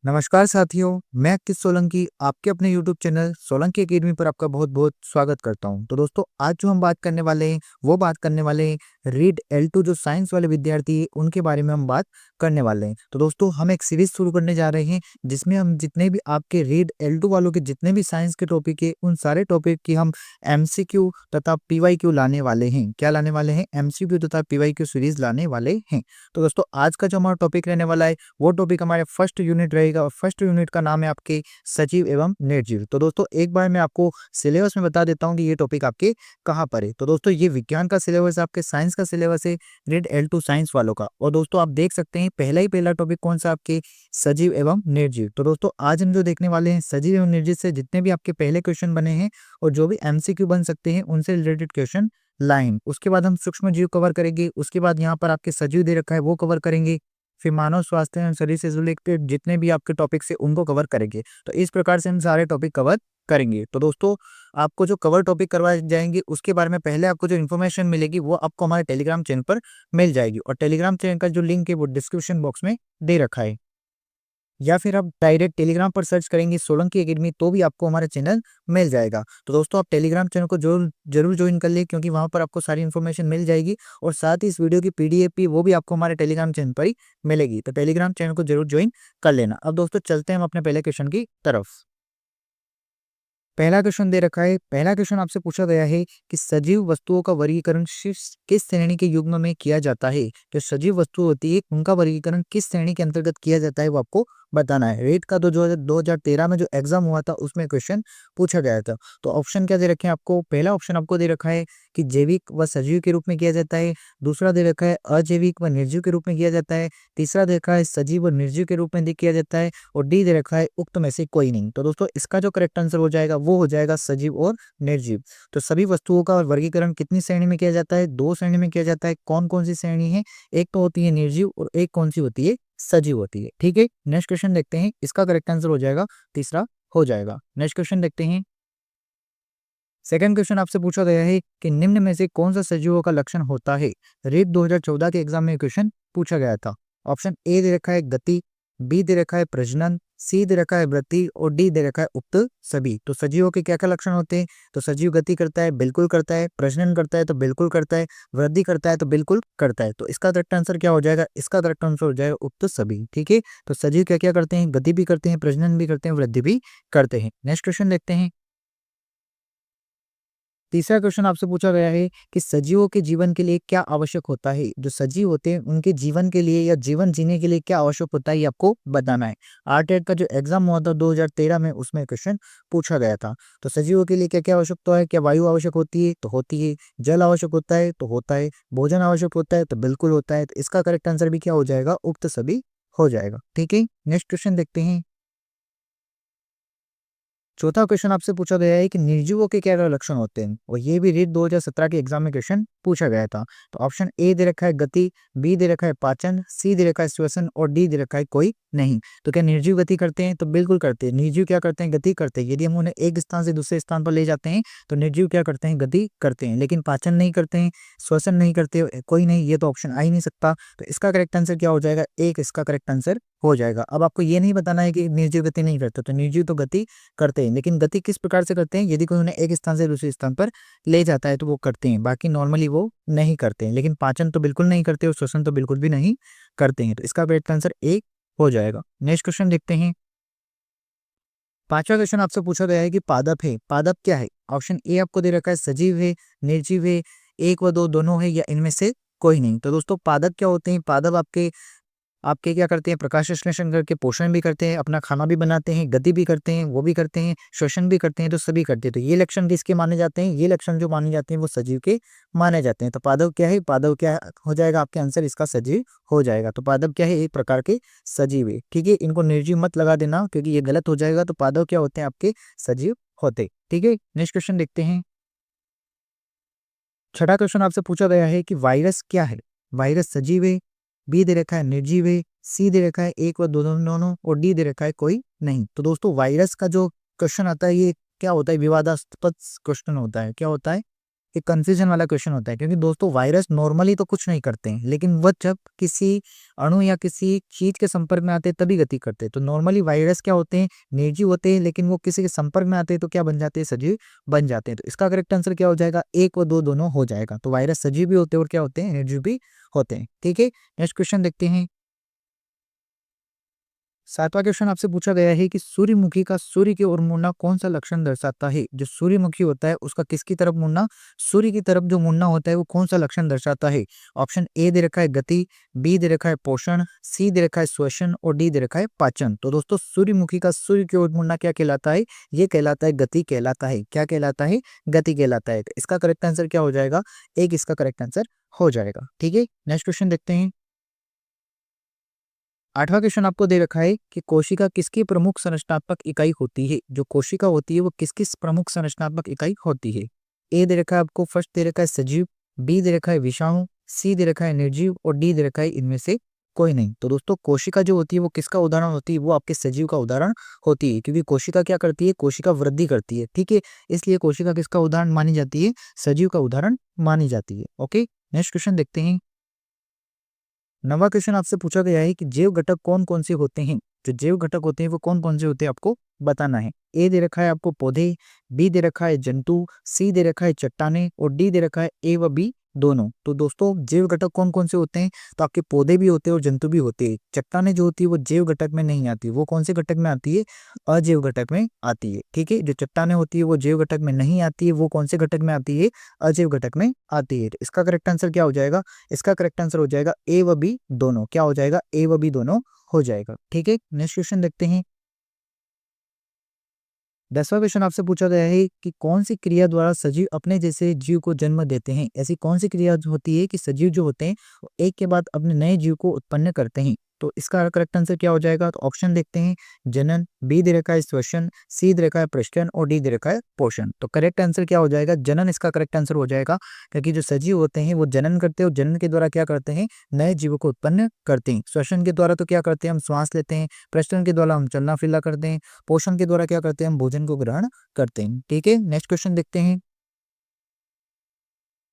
नमस्कार साथियों, मैं अंकित सोलंकी आपके अपने YouTube चैनल सोलंकी एकेडमी पर आपका बहुत-बहुत स्वागत करता हूं। तो दोस्तों आज जो हम बात करने वाले हैं, वो बात करने वाले हैं रीड L2 जो साइंस वाले विद्यार्थी हैं, उनके बारे में हम बात करने वाले हैं। तो दोस्तों हम एक सीरीज शुरू करने जा रहे हैं, जिसमें हम जितने भी आपके रीड L2 वालों के जितने भी साइंस के टॉपिक है, उन सारे टॉपिक की हम MCQ तथा PYQ लाने वाले हैं। क्या लाने वाले हैं? MCQ तथा PYQ सीरीज लाने वाले हैं। तो दोस्तों आज का जो हमारा टॉपिक रहने वाला है, वो टॉपिक हमारे फर्स्ट यूनिट रहेगा और फर्स्ट यूनिट का नाम है आपके सजीव एवं निर्जीव। तो दोस्तों एक बार मैं आपको सिलेबस में बता देता हूँ कि ये टॉपिक आपके कहाँ पर है। तो दोस्तों ये विज्ञान का सिलेबस है, आपके साइंस का सिलेबस है, ग्रेड L2 साइंस वालों का। और दोस्तों आप देख सकते हैं पहला टॉपिक कौन सा आपके सजीव एवं निर्जीव। तो दोस्तों आज हम जो देखने वाले हैं सजीव एवं निर्जीव से जितने भी आपके पहले क्वेश्चन बने हैं और जो भी MCQ बन सकते हैं उनसे रिलेटेड क्वेश्चन लाइन। उसके बाद हम सूक्ष्म जीव कवर करेंगे, उसके बाद यहाँ पर आपके सजीव दे रखा है वो कवर करेंगे, फिर मानव स्वास्थ्य एवं शरीर से रिलेटेड जितने भी आपके टॉपिक्स है उनको कवर करेंगे। तो इस प्रकार से हम सारे टॉपिक कवर करेंगे। तो दोस्तों आपको जो कवर टॉपिक करवाए जाएंगे उसके बारे में पहले आपको जो इन्फॉर्मेशन मिलेगी वो आपको हमारे टेलीग्राम चैनल पर मिल जाएगी और टेलीग्राम चैनल का जो लिंक है वो डिस्क्रिप्शन बॉक्स में दे रखा है, या फिर आप डायरेक्ट टेलीग्राम पर सर्च करेंगे सोलंकी एकेडमी तो भी आपको हमारा चैनल मिल जाएगा। तो दोस्तों आप टेलीग्राम चैनल को जरूर जरूर ज्वाइन कर ले, क्योंकि वहां पर आपको सारी इन्फॉर्मेशन मिल जाएगी और साथ ही इस वीडियो की PDF भी वो भी आपको हमारे टेलीग्राम चैनल पर ही मिलेगी। तो टेलीग्राम चैनल को जरूर ज्वाइन कर लेना। अब दोस्तों चलते हैं हम अपने पहले क्वेश्चन की तरफ। पहला क्वेश्चन दे रखा है। पहला क्वेश्चन आपसे पूछा गया है कि सजीव वस्तुओं का वर्गीकरण किस श्रेणी के युग्म में किया जाता है। जो सजीव वस्तु होती है उनका वर्गीकरण किस श्रेणी के अंतर्गत किया जाता है वो आपको बताना है। रेट का तो जो 2013 में जो एग्जाम हुआ था उसमें क्वेश्चन पूछा गया था। तो ऑप्शन क्या दे रखे हैं आपको? पहला ऑप्शन आपको दे रखा है कि जैविक व सजीव के रूप में किया जाता है। दूसरा दे रखा है अजैविक व निर्जीव के रूप में किया जाता है। तीसरा दे रखा है सजीव व निर्जीव के रूप में किया जाता है और डी दे रखा है उक्त में से कोई नहीं। तो दोस्तों इसका जो करेक्ट आंसर हो जाएगा वो हो जाएगा सजीव और निर्जीव। तो सभी वस्तुओं का वर्गीकरण कितनी श्रेणी में किया जाता है? 2 श्रेणी में किया जाता है। कौन कौन सी श्रेणी है? एक तो होती है निर्जीव और एक कौन सी होती है? सजीव होती है। ठीक है, नेक्स्ट क्वेश्चन देखते हैं। इसका करेक्ट आंसर हो जाएगा तीसरा हो जाएगा। नेक्स्ट क्वेश्चन देखते हैं। सेकंड क्वेश्चन आपसे पूछा गया है कि निम्न में से कौन सा सजीवों का लक्षण होता है। रेट 2014 के एग्जाम में क्वेश्चन पूछा गया था। ऑप्शन ए दे रखा है गति, बी दे रखा है प्रजनन, सी दे रखा है वृद्धि और डी दे रखा है उक्त सभी। तो सजीवों के क्या क्या लक्षण होते हैं? तो सजीव गति करता है, बिल्कुल करता है। प्रजनन करता है तो बिल्कुल करता है। वृद्धि करता है तो बिल्कुल करता है। तो इसका करेक्ट आंसर क्या हो जाएगा? इसका करेक्ट आंसर हो जाएगा उक्त सभी। ठीक है, तो सजीव क्या क्या करते हैं? गति भी करते हैं, प्रजनन भी करते हैं, वृद्धि भी करते हैं। नेक्स्ट क्वेश्चन देखते हैं। तीसरा क्वेश्चन आपसे पूछा गया है कि सजीवों के जीवन के लिए क्या आवश्यक होता है। जो सजीव होते हैं उनके जीवन के लिए या जीवन जीने के लिए क्या आवश्यक होता है ये आपको बताना है। आरटेट का जो एग्जाम हुआ था 2013 में उसमें क्वेश्चन पूछा गया था। तो सजीवों के लिए क्या क्या आवश्यकता है? क्या वायु आवश्यक होती है? तो होती है। जल आवश्यक होता है? तो होता है। भोजन आवश्यक होता है? तो बिल्कुल होता है। तो इसका करेक्ट आंसर भी क्या हो जाएगा? उक्त सभी हो जाएगा। ठीक है, नेक्स्ट क्वेश्चन देखते हैं। चौथा क्वेश्चन आपसे पूछा गया है कि निर्जीवों के क्या लक्षण होते हैं और ये भी रीट 2017 के एग्जाम में क्वेश्चन पूछा गया था। तो ऑप्शन ए दे रखा है गति, बी दे रखा है पाचन, सी दे रखा है श्वसन और डी दे रखा है कोई नहीं। तो क्या निर्जीव गति करते हैं? तो बिल्कुल करते हैं। निर्जीव क्या करते हैं? गति करते हैं। यदि हम उन्हें एक स्थान से दूसरे स्थान पर ले जाते हैं तो निर्जीव क्या करते हैं? गति करते हैं। लेकिन पाचन नहीं करते हैं, श्वसन नहीं करते, कोई नहीं, ये तो ऑप्शन आ ही नहीं सकता। तो इसका करेक्ट आंसर क्या हो जाएगा? एक इसका करेक्ट आंसर हो जाएगा। अब आपको ये नहीं बताना है कि निर्जीव गति नहीं करते। तो निर्जीव तो गति करते हैं, लेकिन गति किस प्रकार से करते हैं? यदि कोई उन्हें एक स्थान से दूसरे स्थान पर ले जाता है तो वो करते हैं, बाकी नॉर्मली वो नहीं करते हैं। लेकिन पाचन तो बिल्कुल नहीं करते और श्वसन तो बिल्कुल भी नहीं करते हैं। तो इसका करेक्ट आंसर एक हो जाएगा। नेक्स्ट क्वेश्चन देखते हैं। पांचवा क्वेश्चन आपसे पूछा गया है कि पादप है। पादप क्या है? ऑप्शन ए आपको दे रखा है सजीव है, निर्जीव है, एक व दो दोनों है या इनमें से कोई नहीं। तो दोस्तों पादप क्या होते हैं? पादप आपके आपके क्या करते हैं? प्रकाश संश्लेषण करके पोषण भी करते हैं, अपना खाना भी बनाते हैं, गति भी करते हैं, वो भी करते हैं, श्वसन भी करते हैं, तो सभी करते हैं। तो ये लक्षण किसके माने जाते हैं? ये लक्षण जो माने जाते हैं वो सजीव के माने जाते हैं। तो पादप क्या है? पादप क्या हो जाएगा आपके आंसर? इसका सजीव हो जाएगा। तो पादप क्या है? एक प्रकार के सजीव है। ठीक है, इनको निर्जीव मत लगा देना क्योंकि ये गलत हो जाएगा। तो पादप क्या होते हैं? आपके सजीव होते। ठीक है, नेक्स्ट क्वेश्चन देखते हैं। छठा क्वेश्चन आपसे पूछा गया है कि वायरस क्या है। वायरस सजीव है, बी दे रखा है निर्जीव है, सी दे रखा है एक व दोनों और डी दे रखा है कोई नहीं। तो दोस्तों वायरस का जो क्वेश्चन आता है ये क्या होता है? विवादास्पद क्वेश्चन होता है। क्या होता है? एक कंफ्यूजन वाला क्वेश्चन होता है, क्योंकि दोस्तों वायरस नॉर्मली तो कुछ नहीं करते हैं, लेकिन वह जब किसी अणु या किसी चीज के संपर्क में आते हैं तभी गति करते हैं। तो नॉर्मली वायरस क्या होते हैं, निर्जीव होते हैं, लेकिन वो किसी के संपर्क में आते हैं तो क्या बन जाते हैं, सजीव बन जाते हैं। तो इसका करेक्ट आंसर क्या हो जाएगा, 1 व 2 दोनों हो जाएगा। तो वायरस सजीव भी होते हैं और क्या होते हैं, निर्जीव भी होते हैं। ठीक है, नेक्स्ट क्वेश्चन देखते हैं। 7वां क्वेश्चन आपसे पूछा गया है कि सूर्यमुखी का सूर्य की ओर मुड़ना कौन सा लक्षण दर्शाता है। जो सूर्यमुखी होता है उसका किसकी तरफ मुड़ना, सूर्य की तरफ जो मुड़ना होता है वो कौन सा लक्षण दर्शाता है। ऑप्शन ए दे रखा है गति, बी दे रखा है पोषण, सी दे रखा है श्वसन और डी दे रखा है पाचन। तो दोस्तों सूर्यमुखी का सूर्य की ओर मुड़ना क्या कहलाता है, ये कहलाता है गति कहलाता है। क्या कहलाता है, गति कहलाता है। तो इसका करेक्ट आंसर क्या हो जाएगा, एक इसका करेक्ट आंसर हो जाएगा। ठीक है, नेक्स्ट क्वेश्चन देखते हैं। 8वां क्वेश्चन आपको दे रखा है कि कोशिका किसकी प्रमुख संरचनात्मक इकाई होती है। जो कोशिका होती है वो किसकी प्रमुख संरचनात्मक इकाई होती है। ए दे रखा है आपको, फर्स्ट दे रखा है सजीव, बी दे रखा है विषाणु, सी दे रखा है निर्जीव और डी दे रखा है इनमें से कोई नहीं। तो दोस्तों कोशिका जो होती है वो किसका उदाहरण होती है, वो आपके सजीव का उदाहरण होती है, क्योंकि कोशिका क्या करती है, कोशिका वृद्धि करती है। ठीक है, इसलिए कोशिका किसका उदाहरण मानी जाती है, सजीव का उदाहरण मानी जाती है। ओके, नेक्स्ट क्वेश्चन देखते हैं। 9वां क्वेश्चन आपसे पूछा गया है कि जैव घटक कौन कौन से होते हैं। जो जैव घटक होते हैं वो कौन कौन से होते हैं आपको बताना है। ए दे रखा है आपको पौधे, बी दे रखा है जंतु, सी दे रखा है चट्टाने और डी दे रखा है ए व बी दोनों। तो दोस्तों जैव घटक कौन कौन से होते हैं, तो आपके पौधे भी होते हैं और जंतु भी होते हैं। चट्टाने जो होती है वो जैव घटक में नहीं आती, वो कौन से घटक में आती है, अजैव घटक में आती है। ठीक है, जो चट्टाने होती है वो जैव घटक में नहीं आती है, वो कौन से घटक में आती है, अजैव घटक में आती है। तो इसका करेक्ट आंसर क्या हो जाएगा, इसका करेक्ट आंसर हो जाएगा ए व बी दोनों। क्या हो जाएगा, ए व बी दोनों हो जाएगा। ठीक है, नेक्स्ट क्वेश्चन देखते हैं। 10वां क्वेश्चन आपसे पूछा गया है कि कौन सी क्रिया द्वारा सजीव अपने जैसे जीव को जन्म देते हैं। ऐसी कौन सी क्रिया होती है कि सजीव जो होते हैं वो एक के बाद अपने नए जीव को उत्पन्न करते हैं। तो इसका करेक्ट आंसर क्या हो जाएगा, तो ऑप्शन देखते हैं। जनन, बी दे रखा है श्वसन, सी दे रखा है प्रजनन और डी दे रखा है पोषण। तो करेक्ट आंसर क्या हो जाएगा, जनन इसका करेक्ट आंसर हो जाएगा, क्योंकि जो सजीव होते हैं वो जनन करते हैं और जनन के द्वारा क्या करते हैं, नए जीवों को उत्पन्न करते हैं। श्वसन के द्वारा तो क्या करते हैं, हम श्वास लेते हैं। प्रजनन के द्वारा हम चलना फिरना करते हैं। पोषण के द्वारा क्या करते हैं, हम भोजन को ग्रहण करते हैं। ठीक है, नेक्स्ट क्वेश्चन देखते हैं।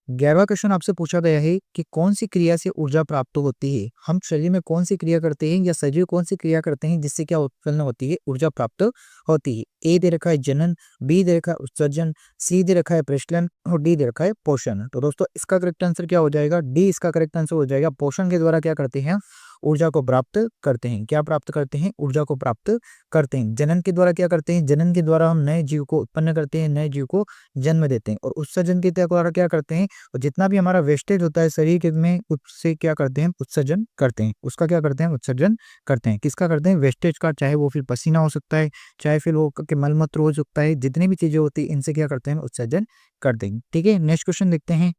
11वां क्वेश्चन आपसे पूछा गया है कि कौन सी क्रिया से ऊर्जा प्राप्त होती है। हम शरीर में कौन सी क्रिया करते हैं या सजीव कौन सी क्रिया करते हैं जिससे क्या उत्पन्न होती है, ऊर्जा प्राप्त होती है। ए दे रखा है जनन, बी दे रखा है उत्सर्जन, सी दे रखा है प्रजनन और डी दे रखा है पोषण। तो दोस्तों इसका करेक्ट आंसर क्या हो जाएगा, डी इसका करेक्ट आंसर हो जाएगा। पोषण के द्वारा क्या करते हैं, ऊर्जा को प्राप्त करते हैं। क्या प्राप्त करते हैं, ऊर्जा को प्राप्त करते हैं। जनन के द्वारा क्या करते हैं, जनन के द्वारा हम नए जीव को उत्पन्न करते हैं, नए जीव को जन्म देते हैं। और उत्सर्जन के द्वारा क्या करते हैं, और जितना भी हमारा वेस्टेज होता है शरीर के में उससे क्या करते हैं, उत्सर्जन करते हैं। उसका क्या करते हैं, उत्सर्जन करते हैं। किसका करते हैं, वेस्टेज का, चाहे वो फिर पसीना हो सकता है, चाहे फिर वो मलमूत्र हो सकता है, जितनी भी चीजें होती है इनसे क्या करते हैं, उत्सर्जन करते हैं। ठीक है, नेक्स्ट क्वेश्चन देखते हैं।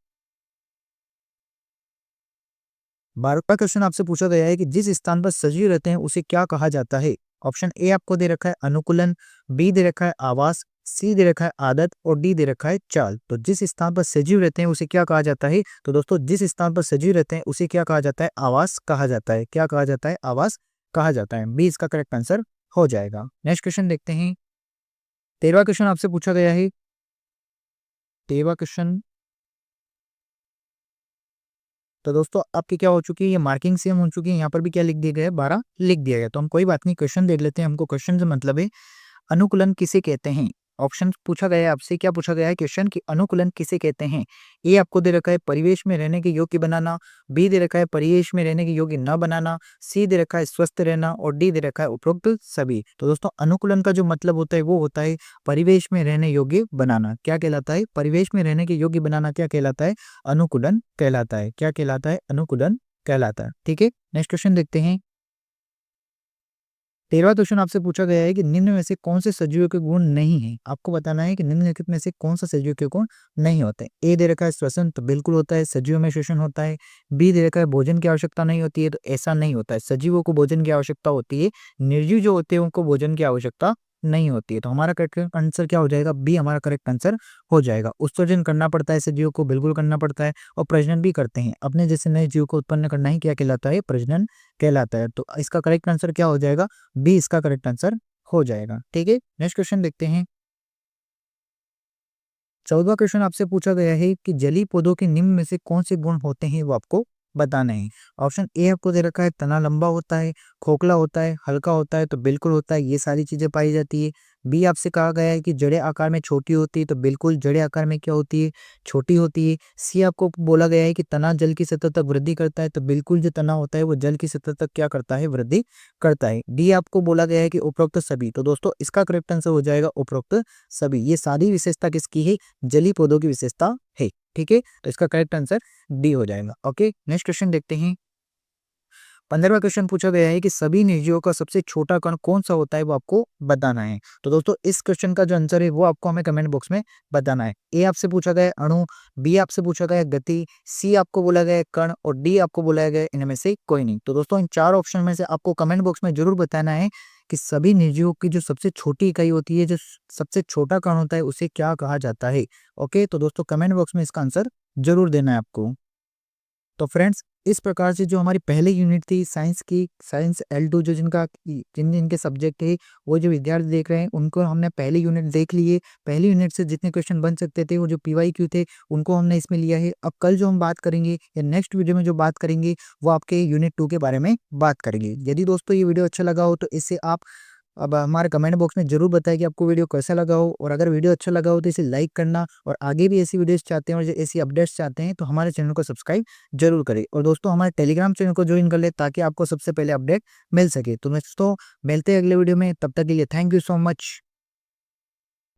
12वां क्वेश्चन आपसे पूछा गया है कि जिस स्थान पर सजीव रहते हैं उसे क्या कहा जाता है। ऑप्शन ए आपको दे रखा है अनुकूलन, बी दे रखा है आवास, सी दे रखा है आदत और डी दे रखा है चाल। तो जिस स्थान पर सजीव रहते हैं उसे क्या कहा जाता है, तो दोस्तों जिस स्थान पर सजीव रहते हैं उसे क्या कहा जाता है, आवास कहा जाता है। क्या कहा जाता है, आवास कहा जाता है। बी इसका करेक्ट आंसर हो जाएगा। नेक्स्ट क्वेश्चन देखते हैं। 13वां क्वेश्चन आपसे पूछा गया है। 13वां क्वेश्चन, तो दोस्तों आपकी क्या हो चुकी है, ये मार्किंग सेम हो चुकी है। यहाँ पर भी क्या लिख दिया गया है, 12 लिख दिया गया। तो हम कोई बात नहीं, क्वेश्चन देख लेते हैं। हमको क्वेश्चन से मतलब है अनुकूलन किसे कहते हैं। ऑप्शन पूछा गया है आपसे, क्या पूछा गया है क्वेश्चन कि अनुकूलन किसे कहते हैं। ए आपको दे रखा है परिवेश में रहने के योग्य बनाना, बी दे रखा है परिवेश में रहने के योग्य न बनाना, सी दे रखा है स्वस्थ रहना और डी दे रखा है उपरोक्त सभी। तो दोस्तों अनुकूलन का जो मतलब होता है वो होता है परिवेश में रहने योग्य बनाना। क्या कहलाता है, परिवेश में रहने के योग्य बनाना क्या कहलाता है, अनुकूलन कहलाता है। क्या कहलाता है, अनुकूलन कहलाता है। ठीक है, नेक्स्ट क्वेश्चन देखते हैं। 13वां क्वेश्चन आपसे पूछा गया है कि निम्न में से कौन से सजीवों के गुण नहीं है। आपको बताना है कि निम्नलिखित में से कौन सा सजीव के गुण नहीं होते। ए दे रखा है श्वसन, तो बिल्कुल होता है, सजीवों में श्वसन होता है। बी दे रखा है भोजन की आवश्यकता नहीं होती है, तो ऐसा नहीं होता है, सजीवों को भोजन की आवश्यकता होती है। निर्जीव जो होते हैं उनको भोजन की आवश्यकता नहीं होती है। तो हमारा करेक्ट आंसर क्या हो जाएगा, बी हमारा करेक्ट आंसर हो जाएगा। उत्सर्जन करना पड़ता है सजीवों को, बिल्कुल करना पड़ता है, और प्रजनन भी करते हैं। अपने जैसे नए जीव को उत्पन्न करना ही क्या कहलाता है, प्रजनन कहलाता है। तो इसका करेक्ट आंसर क्या हो जाएगा, बी इसका करेक्ट आंसर हो जाएगा। ठीक है, नेक्स्ट क्वेश्चन देखते हैं। 14वां क्वेश्चन आपसे पूछा गया है कि जलीय पौधों के निम्न में से कौन से गुण होते हैं वो आपको बताना है। ऑप्शन ए आपको दे रखा है तना लंबा होता है, खोखला होता है, हल्का होता है, तो बिल्कुल होता है, ये सारी चीजें पाई जाती है। बी आपसे कहा गया है कि जड़ें आकार में छोटी होती है, तो बिल्कुल जड़ें आकार में क्या होती है, छोटी होती है। सी आपको बोला गया है कि तना जल की सतह तक वृद्धि करता है, तो बिल्कुल जो तना होता है वो जल की सतह तक क्या करता है, वृद्धि करता है। डी आपको बोला गया है कि उपरोक्त सभी, तो दोस्तों इसका करेक्ट आंसर हो जाएगा उपरोक्त सभी। ये सारी विशेषता किसकी है, जलीय पौधों की विशेषता है। ठीक है, तो इसका करेक्ट आंसर डी हो जाएगा। ओके, नेक्स्ट क्वेश्चन देखते हैं। 15वां क्वेश्चन पूछा गया है कि सभी निर्जीवों का सबसे छोटा कण कौन सा होता है वो आपको बताना है। तो दोस्तों इस क्वेश्चन का जो आंसर है वो आपको हमें कमेंट बॉक्स में बताना है। ए आपसे पूछा गया है अणु, बी आपसे पूछा गया है गति, सी आपको बोला गया है कण और डी आपको बोला गया है इनमें से कोई नहीं। तो दोस्तों इन चार ऑप्शन में से आपको कमेंट बॉक्स में जरूर बताना है कि सभी निर्जीवों की जो सबसे छोटी इकाई होती है, जो सबसे छोटा कण होता है, उसे क्या कहा जाता है। ओके, तो दोस्तों कमेंट बॉक्स में इसका आंसर जरूर देना है आपको। तो फ्रेंड्स इस प्रकार से जो हमारी पहली यूनिट थी साइंस की, साइंस L2 जो जिन जिनके सब्जेक्ट है, वो जो विद्यार्थी देख रहे हैं उनको हमने पहली यूनिट देख ली है। पहली यूनिट से जितने क्वेश्चन बन सकते थे, वो जो PYQ थे, उनको हमने इसमें लिया है। अब कल जो हम बात करेंगे या नेक्स्ट वीडियो में जो बात करेंगे वो आपके यूनिट 2 के बारे में बात करेंगे। यदि दोस्तों ये वीडियो अच्छा लगा हो तो इससे आप अब हमारे कमेंट बॉक्स में जरूर बताएं कि आपको वीडियो कैसा लगा हो, और अगर वीडियो अच्छा लगा हो तो इसे लाइक करना, और आगे भी ऐसी वीडियोस चाहते हैं और ऐसी अपडेट्स चाहते हैं तो हमारे चैनल को सब्सक्राइब जरूर करें। और दोस्तों हमारे टेलीग्राम चैनल को ज्वाइन कर ले ताकि आपको सबसे पहले अपडेट मिल सके। तो दोस्तों मिलते हैं अगले वीडियो में, तब तक के लिए थैंक यू सो मच।